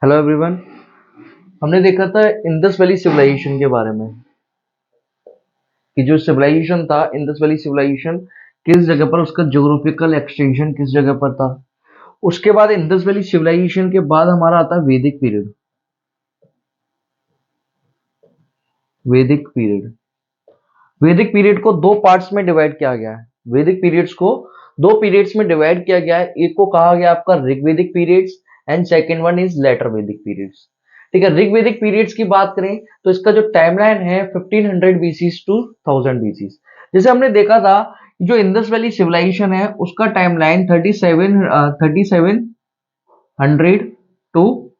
Hello everyone. हमने देखा था इंडस वैली सिविलाइजेशन के बारे में कि जो सिविलाइजेशन था इंडस वैली सिविलाइजेशन किस जगह पर, उसका ज्योग्राफिकल एक्सटेंशन किस जगह पर था। उसके बाद इंडस वैली सिविलाइजेशन के बाद हमारा आता है वैदिक पीरियड। वैदिक पीरियड वैदिक पीरियड को दो पार्ट्स में डिवाइड किया गया है। वैदिक पीरियड्स को दो पीरियड्स में डिवाइड किया गया है। एक को कहा गया आपका Rigvedic periods and second one is later Vedic periods. ठीक है, ऋग्वैदिक पीरियड्स की बात करें तो इसका जो टाइमलाइन है 1500 बीसी टू 1000 बीसी। जैसे हमने देखा था जो इंडस वैली सिविलाइजेशन है उसका टाइमलाइन 3700 टू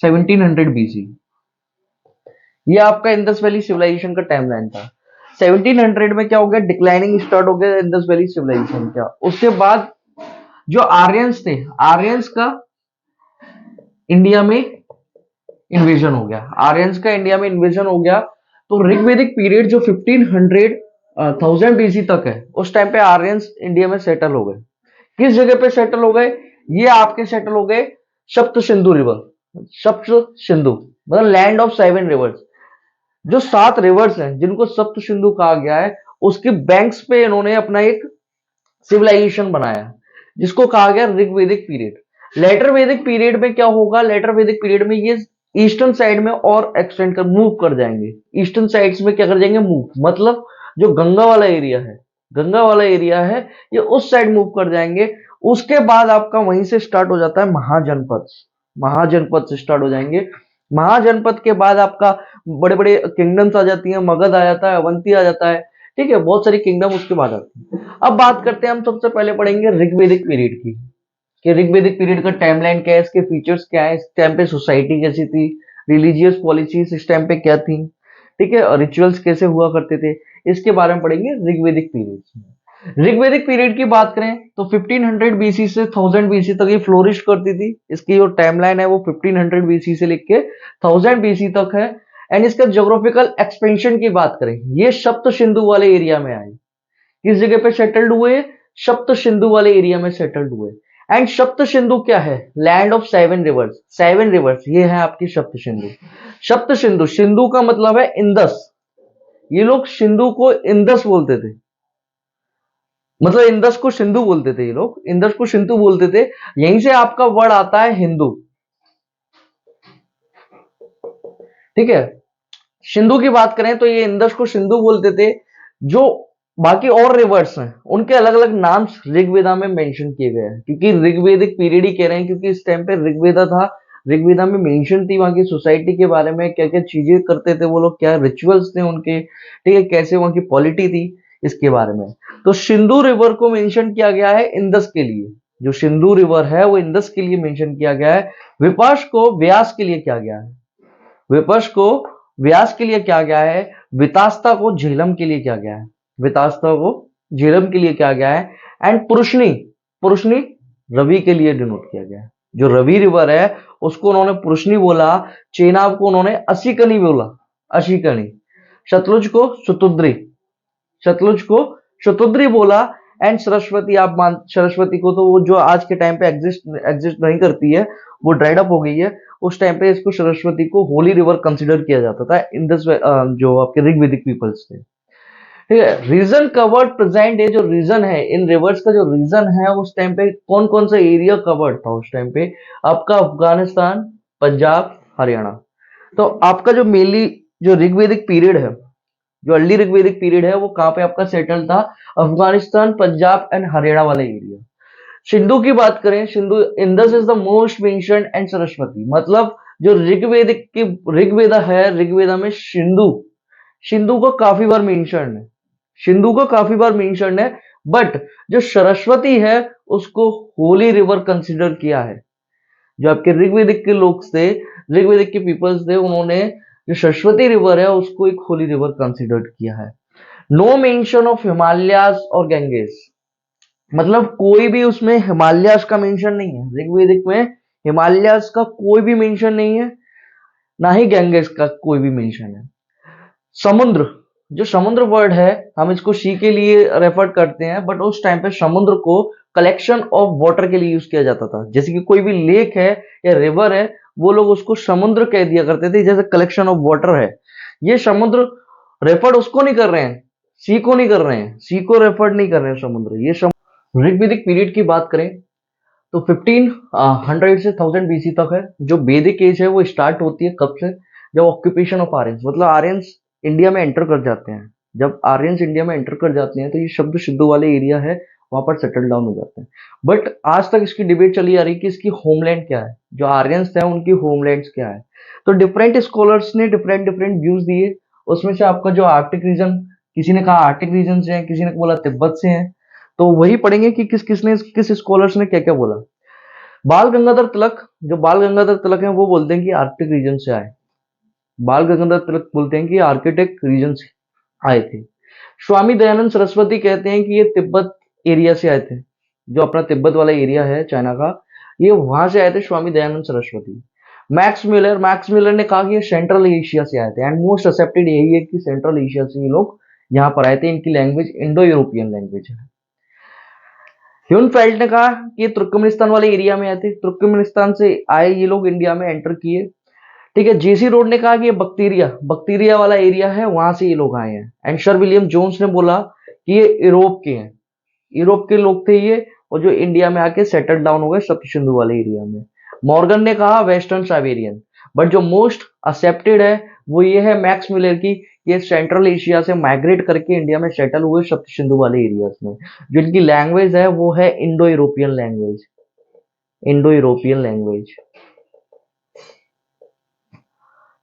1700 बीसी। ये आपका इंडस वैली सिविलाइजेशन का टाइमलाइन था। 1700 में क्या हो गया, डिक्लाइनिंग स्टार्ट हो गया इंडस वैली सिविलाइजेशन का। उसके बाद जो आर्यंस थे, आर्यंस का इंडिया में इन्वेजन हो गया। आर्यंस का इंडिया में इन्वेजन हो गया तो ऋग्वैदिक पीरियड जो 1500 1000 बीसी तक है उस टाइम पे आर्यंस इंडिया में सेटल हो गए। किस जगह पे सेटल हो गए? ये आपके सेटल हो गए सप्त सिंधु रिवर। सप्त सिंधु मतलब लैंड ऑफ 7 रिवर्स। जो 7 रिवर्स हैं जिनको सप्त सिंधु कहा गया है उसके बैंक्स पे इन्होंने अपना एक सिविलाइजेशन बनाया जिसको कहा गया ऋग्वैदिक पीरियड। लेटर वैदिक पीरियड में क्या होगा, लेटर वैदिक पीरियड में ये ईस्टर्न साइड में और एक्सटेंड कर मूव कर जाएंगे। ईस्टर्न साइड्स में क्या कर जाएंगे, मूव मतलब जो गंगा वाला एरिया है, गंगा वाला एरिया है ये उस साइड मूव कर जाएंगे। उसके बाद आपका वहीं से स्टार्ट हो जाता है महाजनपद। महाजनपद से स्टार्ट हो जाएंगे। महाजनपद के बाद आपका बड़े बड़े किंगडम्स आ जाती हैं, मगध आ जाता है, अवंती आ जाता है। ठीक है, बहुत सारी किंगडम उसके बाद आती है। अब बात करते हैं, हम सबसे पहले पढ़ेंगे ऋग्वैदिक पीरियड की कि ऋग्वैदिक पीरियड का टाइमलाइन क्या है, इसके फीचर्स क्या है, इस टाइम पे सोसाइटी कैसी थी, रिलीजियस पॉलिसीज इस टाइम पे क्या थी, ठीक है, और रिचुअल्स कैसे हुआ करते थे, इसके बारे में पढ़ेंगे ऋग्वैदिक पीरियड। ऋग्वैदिक पीरियड की बात करें तो 1500 बीसी से 1000 बीसी तक ये फ्लोरिश करती थी। इसकी जो टाइमलाइन है वो 1500 बीसी से लेके 1000 बीसी तक है। एंड इसका ज्योग्राफिकल एक्सपेंशन की बात करें, ये सप्त सिंधु वाले एरिया में आए। किस जगह पे सेटल्ड हुए? सप्त सिंधु वाले एरिया में सेटल्ड हुए। एंड सप्त सिंधु क्या है? Land of 7 reverse. 7 रिवर्स ये है आपकी सप्त सिंधु। सप्त सिंधु, सिंधु का मतलब है इंदस। ये लोग सिंधु को इंदस बोलते थे, मतलब इंदस को सिंधु बोलते थे। ये लोग इंदस को सिंधु बोलते थे। यहीं से आपका वर्ड आता है हिंदू। ठीक है, सिंधु की बात करें तो ये इंदस को सिंधु बोलते थे। जो बाकी और रिवर्स हैं उनके अलग अलग नाम ऋग्वेदा में मेंशन किए गए हैं, क्योंकि ऋग्वेदिक पीरियड ही कह रहे हैं क्योंकि इस टाइम पे ऋग्वेदा था। ऋग्वेदा में मेंशन थी वहां की सोसाइटी के बारे में, क्या क्या चीजें करते थे वो लोग, क्या रिचुअल्स थे उनके, ठीक है, कैसे वहां की पॉलिटी थी, इसके बारे में। तो सिंधु रिवर को मेंशन किया गया है इंदस के लिए। जो सिंधु रिवर है वो इंदस के लिए मेंशन किया गया है। विपाश को व्यास के लिए किया गया है। विपक्ष को व्यास के लिए क्या गया है, वितास्ता को झेलम के लिए क्या गया है, वितास्ता को झेलम के लिए क्या गया है। एंड पुरुषनी, पुरुषनी रवि के लिए डिनोट किया गया है। जो रवि रिवर है उसको उन्होंने पुरुषनी बोला। चेनाब को उन्होंने असीकनी बोला, असीकनी। शतलुज को शतुद्री, सतलुज को शतुद्री बोला। एंड सरस्वती, आप मान सरस्वती को तो वो जो आज के टाइम पे एग्जिस्ट नहीं करती है, वो ड्राइड अप हो गई है। उस टाइम पे इसको सरस्वती को होली रिवर कंसिडर किया जाता था इन दिस, जो आपके ऋग्वैदिक पीपल्स थे। ठीक है, रीजन कवर्ड प्रेजेंट, ये जो रीजन है इन रिवर्स का, जो रीजन है उस टाइम पे कौन कौन सा एरिया कवर्ड था उस टाइम पे, आपका अफगानिस्तान, पंजाब, हरियाणा। तो आपका जो मेनली जो ऋग्वैदिक पीरियड है, जो अर्ली ऋग्वैदिक पीरियड है वो कहाँ पे आपका सेटल था? अफगानिस्तान, पंजाब एंड हरियाणा वाले एरिया। सिंधु की बात करें, Sindhu Indus is the most mentioned and Saraswati, मतलब जो ऋग्वेदिक की ऋग्वेदा है, ऋग्वेदा में सिंधु, सिंधु को काफी बार मेंशन है, सिंधु को काफी बार मेंशन है। बट जो सरस्वती है उसको होली रिवर कंसिडर किया है। जो आपके ऋग्वेदिक के लोग थे, ऋग्वेदिक के पीपल्स थे, उन्होंने जो सरस्वती रिवर है उसको एक होली रिवर कंसिडर किया है। नो मेंशन ऑफ हिमालयास और गंगेस, मतलब कोई भी उसमें हिमालयास का मेंशन नहीं है। ऋग्वेदिक में हिमालयास का कोई भी मेंशन नहीं है, ना ही गंगेस का कोई भी मेंशन है। समुद्र, जो समुद्र वर्ड है हम इसको सी के लिए रेफर करते हैं, बट उस टाइम पे समुद्र को कलेक्शन ऑफ वाटर के लिए यूज किया जाता था। जैसे कि कोई भी लेक है या रिवर है वो लोग उसको समुद्र कह दिया करते थे, जैसे कलेक्शन ऑफ वाटर है। ये समुद्र रेफर्ड उसको नहीं कर रहे हैं, सी को नहीं कर रहे हैं, सी को रेफर्ड नहीं कर रहे हैं समुद्र, ये ऋग्वेदिक पीरियड की बात करें तो 1500 से 1000 बीसी तक है। जो वैदिक एज है वो स्टार्ट होती है कब से, जब ऑक्यूपेशन ऑफ आर्यंस, मतलब आर्यंस इंडिया में एंटर कर जाते हैं। जब आर्यंस इंडिया में एंटर कर जाते हैं तो ये शब्द सिद्धू वाले एरिया है, वहां पर सेटल डाउन हो जाते हैं। बट आज तक इसकी डिबेट चली आ रही कि इसकी होमलैंड क्या है, जो आर्यंस थे उनकी होमलैंड क्या है। तो डिफरेंट स्कॉलर्स ने डिफरेंट डिफरेंट व्यूज दिए। उसमें से आपका जो आर्कटिक रीजन, किसी ने कहा आर्कटिक रीजन से है, किसी ने बोला तिब्बत से है। तो वही पढ़ेंगे कि किस किसने किस स्कॉलर्स ने क्या क्या बोला। बाल गंगाधर तिलक, जो बाल गंगाधर तिलक हैं वो बोलते हैं कि आर्कटिक रीजन से आए। बाल गंगाधर तिलक बोलते हैं कि आर्कटिक रीजन से आए थे। स्वामी दयानंद सरस्वती कहते हैं कि ये तिब्बत एरिया से आए थे, जो अपना तिब्बत वाला एरिया है चाइना का, ये वहां से आए थे स्वामी दयानंद सरस्वती। मैक्स मिलर ने कहा कि ये सेंट्रल एशिया से आए थे, एंड मोस्ट एक्सेप्टेड यही है कि सेंट्रल एशिया से ये लोग यहाँ पर आए थे। इनकी लैंग्वेज इंडो यूरोपियन लैंग्वेज है। ह्यूनफेल्ड ने कहा कि ये तुर्कमेनिस्तान वाले एरिया में आए थे, तुर्कमेनिस्तान से आए ये लोग इंडिया में एंटर किए। ठीक है। जेसी रोड ने कहा कि ये बक्टीरिया बक्टीरिया वाला एरिया है, वहां से ये लोग आए हैं। एंड सर विलियम जोन्स ने बोला कि ये यूरोप के हैं, यूरोप के लोग थे ये, और जो इंडिया में आके सेटल डाउन हो गए सप्त सिंधु वाले एरिया में। मॉर्गन ने कहा वेस्टर्न साइबेरियन। बट जो मोस्ट एक्सेप्टेड है वो ये है मैक्स मिलर की, ये सेंट्रल एशिया से माइग्रेट करके इंडिया में सेटल हुए सप्त सिंधु वाले एरियाज में। जो इनकी लैंग्वेज है वो है Indo European language, Indo European language.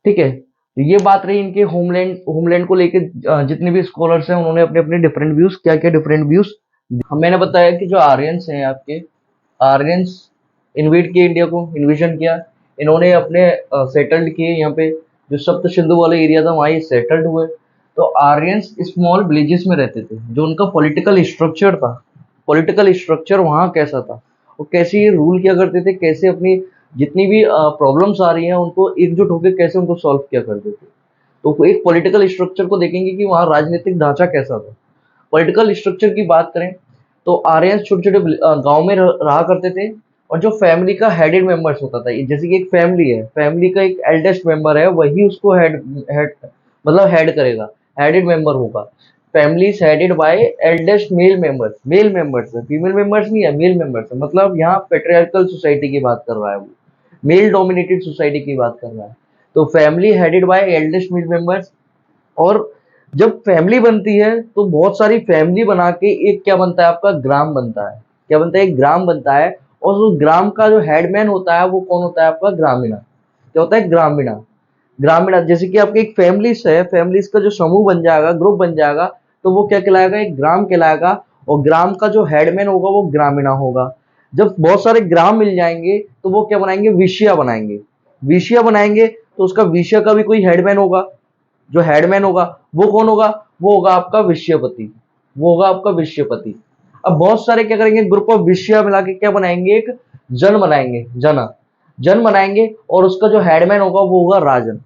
ठीक है। तो ये बात रही इनके होमलैंड होमलैंड को लेके। जितने भी स्कॉलर्स हैं उन्होंने अपने अपने डिफरेंट व्यूज, क्या क्या डिफरेंट व्यूज। मैंने बताया कि जो आर्यंस हैं आपके, आर्यंस इन्वेड किए इंडिया को, इन्वेजन किया इन्होंने, अपने सेटल्ड किए यहाँ पे। जो सप्त सिंधु वाले एरिया था वहाँ ये सेटल्ड हुए। तो आर्यंस स्मॉल विलेजेस में रहते थे। जो उनका पॉलिटिकल स्ट्रक्चर था, पॉलिटिकल स्ट्रक्चर वहाँ कैसा था, वो कैसे ये रूल किया करते थे, कैसे अपनी जितनी भी प्रॉब्लम्स आ रही हैं उनको एकजुट होकर कैसे उनको सॉल्व किया करते थे। तो एक पॉलिटिकल स्ट्रक्चर को देखेंगे कि वहाँ राजनीतिक ढांचा कैसा था। पॉलिटिकल स्ट्रक्चर की बात करें तो आर्यंस छोटे छोटे गांव में रहा करते थे। और जो फैमिली का हेडेड मेंबर्स होता था, जैसे कि एक फैमिली है, फैमिली का एक एल्डेस्ट मेंबर है, वही उसको हेड हेड मतलब हेड करेगा, हेडेड मेंबर होगा। Family is headed by eldest male members है, फीमेल मेंबर्स नहीं है, मेल मेंबर्स है। मतलब यहाँ पेट्रियार्कल सोसाइटी की बात कर रहा है वो, मेल डोमिनेटेड सोसाइटी की बात कर रहा है। तो family headed by eldest male members. और जब फैमिली बनती है तो बहुत सारी फैमिली बना के एक क्या बनता है आपका, ग्राम बनता है। क्या बनता है, एक ग्राम बनता है। और उस ग्राम का जो हेडमैन होता है वो कौन होता है आपका, ग्रामीणा। क्या होता है, ग्रामीणा। ग्रामीणा जैसे कि आपकी एक फैमिलीज है, फैमिलीज का जो समूह बन जाएगा, ग्रुप बन जाएगा, तो वो क्या कहलाएगा, एक ग्राम कहलाएगा। और ग्राम का जो हेडमैन होगा वो ग्रामीणा होगा। जब बहुत सारे ग्राम मिल जाएंगे तो वो क्या बनाएंगे, विषया बनाएंगे। विषया बनाएंगे तो उसका विषय का भी कोई हेडमैन होगा। जो हेडमैन होगा वो कौन होगा, वो होगा आपका विषयपति, वो होगा आपका विषयपति। अब बहुत सारे क्या करेंगे, ग्रुप ऑफ विषय मिला के क्या बनाएंगे, एक जन बनाएंगे, जन बनाएंगे। और उसका जो हेडमैन होगा वो होगा राजन।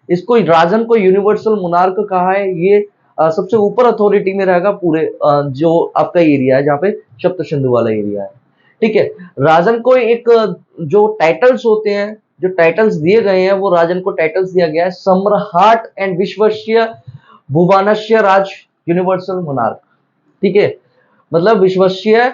इसको राजन को यूनिवर्सल मोनार्क कहा है। ये सबसे ऊपर अथॉरिटी में रहेगा पूरे जो आपका एरिया है जहाँ पे सप्त सिंधु वाला एरिया है। ठीक है। राजन को एक जो टाइटल्स होते हैं, जो टाइटल्स दिए गए हैं, वो राजन को टाइटल्स दिया गया है सम्राट एंड विश्वस्य भुवनस्य राज यूनिवर्सल मोनार्क। ठीक है। मतलब विश्वस्य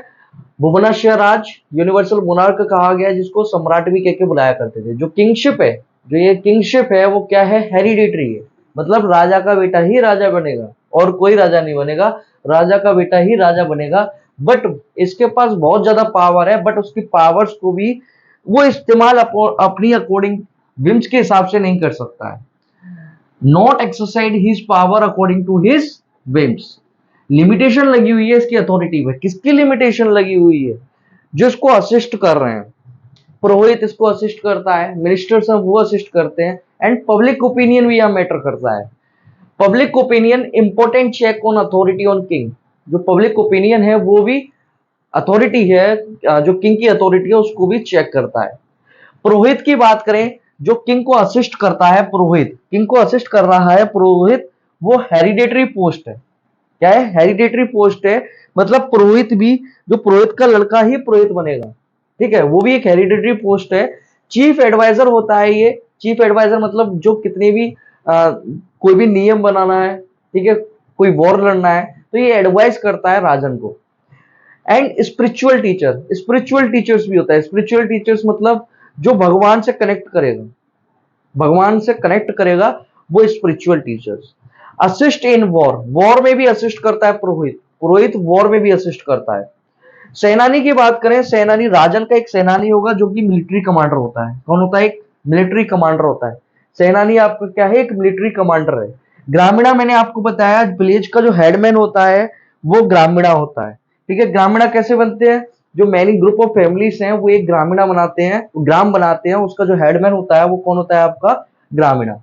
भुवनस्य राज यूनिवर्सल मोनार्क कहा गया है, जिसको सम्राट भी कह के बुलाया करते थे। जो किंगशिप है, जो ये किंगशिप है वो क्या है, हेरिडेटरी है। मतलब राजा का बेटा ही राजा बनेगा और कोई राजा नहीं बनेगा, राजा का बेटा ही राजा बनेगा। बट इसके पास बहुत ज्यादा पावर है, बट उसकी पावर्स को भी वो इस्तेमाल अपनी अकॉर्डिंग विम्स के हिसाब से नहीं कर सकता है। Not exercise his power according to his whims. Limitation लगी हुई है इसकी अथॉरिटी में। किसकी लिमिटेशन लगी हुई है, जो इसको असिस्ट कर रहे हैं। पुरोहित इसको असिस्ट करता है, मिनिस्टर्स हैं वो असिस्ट करते हैं। एंड पब्लिक ओपिनियन भी यहाँ मैटर करता है। Public opinion important check on authority on king. जो पब्लिक ओपिनियन है वो भी अथॉरिटी है, जो किंग की अथॉरिटी है उसको भी चेक करता है। पुरोहित की बात करें, जो किंग को असिस्ट करता है, पुरोहित किंग को असिस्ट कर रहा है, पुरोहित वो हेरिडेटरी पोस्ट है। क्या है, हेरिडेटरी पोस्ट है। मतलब पुरोहित भी, जो पुरोहित का लड़का ही पुरोहित बनेगा। ठीक है, वो भी एक हेरिडेटरी पोस्ट है। चीफ एडवाइजर होता है ये। चीफ एडवाइजर मतलब जो कितने भी कोई भी नियम बनाना है, ठीक है, कोई वॉर लड़ना है, तो ये एडवाइस करता है राजन को। And spiritual teacher, spiritual teachers भी होता है। स्पिरिचुअल टीचर्स मतलब जो भगवान से कनेक्ट करेगा, भगवान से कनेक्ट करेगा, वो spiritual teachers. Assist in war, war में भी असिस्ट करता है पुरोहित, पुरोहित वॉर में भी असिस्ट करता है। सेनानी की बात करें, सेनानी राजन का एक सेनानी होगा जो कि मिलिट्री कमांडर होता है। कौन होता है? एक मिलिट्री कमांडर होता है। सेनानी आपका क्या है? एक मिलिट्री कमांडर है। ग्रामीणा मैंने आपको बताया, विलेज का जो हेडमैन होता है वो ग्रामीणा होता है। ठीक है, ग्रामीणा कैसे बनते हैं? जो मैनी ग्रुप ऑफ फैमिलीज हैं वो एक ग्रामीणा बनाते हैं, ग्राम बनाते हैं, उसका जो हेडमैन होता है वो कौन होता है? आपका ग्रामीणा।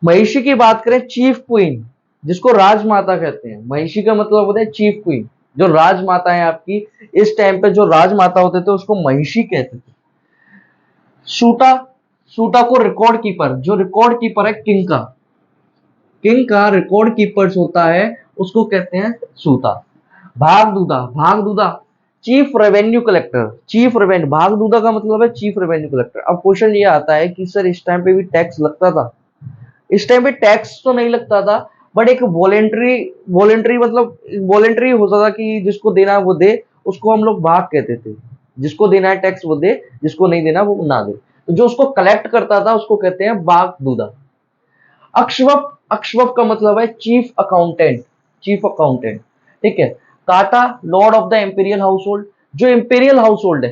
महिषी की बात करें, चीफ क्वीन, जिसको राजमाता कहते हैं। महिषी का मतलब होता है चीफ क्वीन, जो राजमाता है आपकी। इस टाइम पे जो राजमाता होते थे उसको महिषी कहते थे। सूटा, सूटा को रिकॉर्ड कीपर, जो रिकॉर्ड कीपर है किंग का रिकॉर्ड कीपर्स होता है, उसको कहते हैं सूता। भागदूदा, भागदूदा chief revenue collector, chief revenue, भागदूदा का मतलब है चीफ रेवेन्यू कलेक्टर। अब क्वेश्चन ये आता है कि सर इस टाइम पे भी टैक्स लगता था? इस टाइम पे टैक्स तो नहीं लगता था, बट एक वॉलेंट्री, वॉलेंट्री मतलब वॉलेंट्री होता था कि जिसको देना है वो दे, उसको हम लोग भाग कहते थे। जिसको देना है टैक्स वो दे, जिसको नहीं देना वो ना दे। तो जो उसको कलेक्ट करता था उसको कहते हैं बागदूदा। अक्षवप, अक्षवप का मतलब है चीफ अकाउंटेंट, चीफ अकाउंटेंट। ठीक है। काटा, Lord of the imperial house hold, जो इंपीरियल हाउस होल्ड है,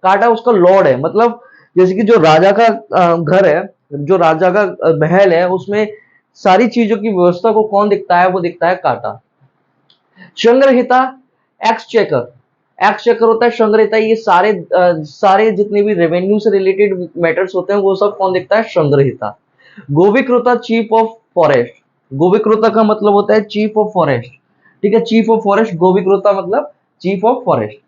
काटा उसका लॉर्ड है। मतलब जैसे कि जो राजा का घर है, जो राजा का महल है, उसमें सारी चीजों की व्यवस्था को कौन दिखता है? वो दिखता है काटा। संग्रहिता, एक्सचेकर, एक्सचेकर होता है संग्रहिता। ये सारे जितने भी रेवेन्यू से रिलेटेड मैटर्स होते हैं वो सब कौन देखता है? संग्रहिता। गोविकृता, चीफ ऑफ फॉरेस्ट, गोविकृता का मतलब होता है चीफ ऑफ फॉरेस्ट। ठीक है, चीफ ऑफ फॉरेस्ट, गोविकृता मतलब चीफ ऑफ फॉरेस्ट।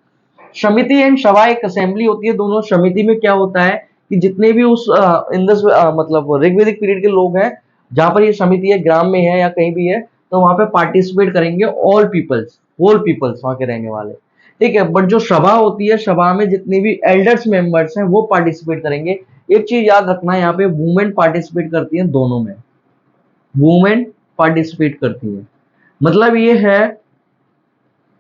समिति एंड सभा एक असेंबली होती है दोनों। समिति में क्या होता है कि जितने भी उस इंदस मतलब ऋग्वेदिक पीरियड के लोग हैं, जहां पर ये समिति है, ग्राम में है या कहीं भी है, तो वहां पे पार्टिसिपेट करेंगे ऑल पीपल्स, होल पीपल्स वहां के रहने वाले। ठीक है, बट जो सभा होती है, सभा में जितने भी एल्डर्स मेंबर्स हैं वो पार्टिसिपेट करेंगे। एक चीज याद रखना, यहाँ पे वुमेन पार्टिसिपेट करती है दोनों में, वुमेन पार्टिसिपेट करती है। मतलब ये है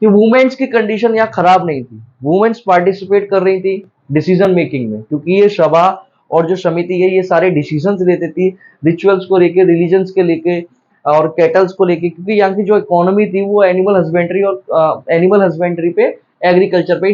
कि वुमेन्स की कंडीशन यहाँ खराब नहीं थी, वुमेन्स पार्टिसिपेट कर रही थी डिसीजन मेकिंग में, क्योंकि ये सभा और जो समिति है ये सारे डिसीजंस लेती थी, रिचुअल्स को लेके, रिलीजन्स के लेके और कैटल्स को लेके, क्योंकि यहाँ की जो इकोनॉमी थी वो एनिमल हस्बेंड्री और एनिमल हस्बेंड्री पे, एग्रीकल्चर पे